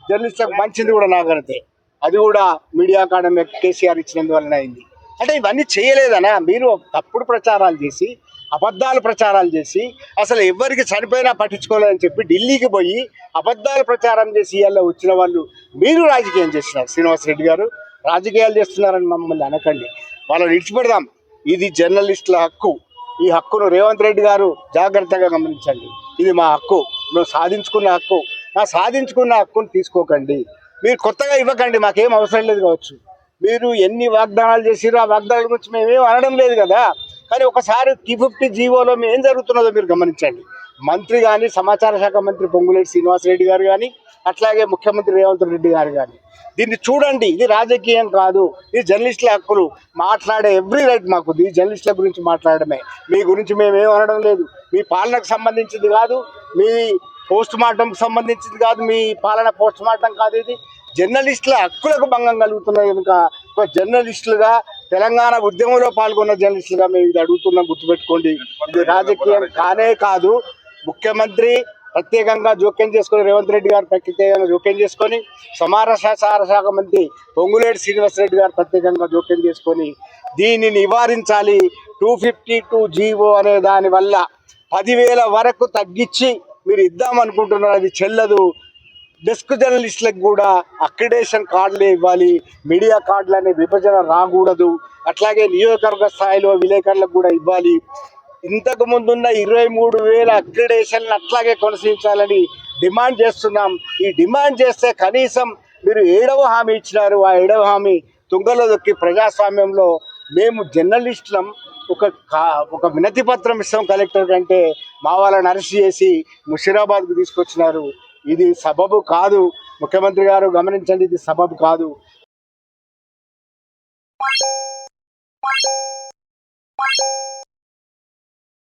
జర్నలిస్టులకు మంచిది కూడా నాగరితే అది కూడా మీడియా అకాడమీ కేసీఆర్ ఇచ్చినందువలన అయింది. అంటే ఇవన్నీ చేయలేదనా? మీరు తప్పుడు ప్రచారాలు చేసి అబద్ధాలు ప్రచారాలు చేసి అసలు ఎవరికి చనిపోయినా పట్టించుకోలేదని చెప్పి ఢిల్లీకి పోయి అబద్ధాలు ప్రచారం చేసి ఇవాళ వచ్చిన వాళ్ళు మీరు రాజకీయం చేస్తున్నారు. శ్రీనివాసరెడ్డి గారు రాజకీయాలు చేస్తున్నారని మమ్మల్ని అనకండి. వాళ్ళని విడిచిపెడదాం. ఇది జర్నలిస్టుల హక్కు. ఈ హక్కును రేవంత్ రెడ్డి గారు జాగ్రత్తగా గమనించండి. ఇది మా హక్కు, మేము సాధించుకున్న హక్కు. ఆ సాధించుకున్న హక్కును తీసుకోకండి. మీరు కొత్తగా ఇవ్వకండి, మాకేం అవసరం లేదు కావచ్చు. మీరు ఎన్ని వాగ్దానాలు చేసిరో ఆ వాగ్దానాల గురించి మేమేం అనడం లేదు కదా. కానీ ఒకసారి T50 జీవోలో ఏం జరుగుతున్నదో మీరు గమనించండి. మంత్రి కానీ, సమాచార శాఖ మంత్రి పొంగులేటి శ్రీనివాసరెడ్డి గారు కానీ, అట్లాగే ముఖ్యమంత్రి రేవంత్ రెడ్డి గారు కానీ దీన్ని చూడండి. ఇది రాజకీయం కాదు, ఇది జర్నలిస్టుల హక్కులు. మాట్లాడే ఎవ్రీ రైట్ మాకు. ఈ జర్నలిస్టుల గురించి మాట్లాడమే. మీ గురించి మేమేం అనడం లేదు. మీ పాలనకు సంబంధించింది కాదు, మీ పోస్ట్ మార్టంకి సంబంధించింది కాదు, మీ పాలన పోస్ట్ మార్టం కాదు. ఇది జర్నలిస్టుల హక్కులకు భంగం కలుగుతున్నది కనుక ఒక జర్నలిస్టులుగా, తెలంగాణ ఉద్యమంలో పాల్గొన్న జర్నలిస్టులుగా మేము ఇది అడుగుతున్నాం. గుర్తుపెట్టుకోండి, ఇది రాజకీయం కానే కాదు. ముఖ్యమంత్రి ప్రత్యేకంగా జోక్యం చేసుకొని, రేవంత్ రెడ్డి గారు ప్రత్యేకంగా జోక్యం చేసుకొని, సమాచార శాఖ మంత్రి పొంగులేటి శ్రీనివాసరెడ్డి గారు ప్రత్యేకంగా జోక్యం చేసుకొని దీన్ని నివారించాలి. 252 జీవో అనే దానివల్ల 10,000 వరకు తగ్గించి మీరు ఇద్దామనుకుంటున్నారు. అది చెల్లదు. డెస్క్ జర్నలిస్టులకు కూడా అక్రిడేషన్ కార్డులే ఇవ్వాలి. మీడియా కార్డులు అనే విభజన రాకూడదు. అట్లాగే నియోజకవర్గ స్థాయిలో విలేకరులకు కూడా ఇవ్వాలి. ఇంతకు ముందున్న 23,000 అక్రిడేషన్లు అట్లాగే కొనసాగించాలని డిమాండ్ చేస్తున్నాం. ఈ డిమాండ్ చేస్తే కనీసం మీరు 7వ హామీ ఇచ్చినారు. ఆ 7వ హామీ తుంగలో దొక్కి ప్రజాస్వామ్యంలో మేము జర్నలిస్టులం ఒక వినతి పత్రం ఇస్తాం కలెక్టర్ కంటే మా వాళ్ళని అరెస్ట్ చేసి ముషీరాబాద్కు తీసుకొచ్చినారు. ఇది సబబు కాదు. ముఖ్యమంత్రి గారు గమనించండి, ఇది సబబు కాదు.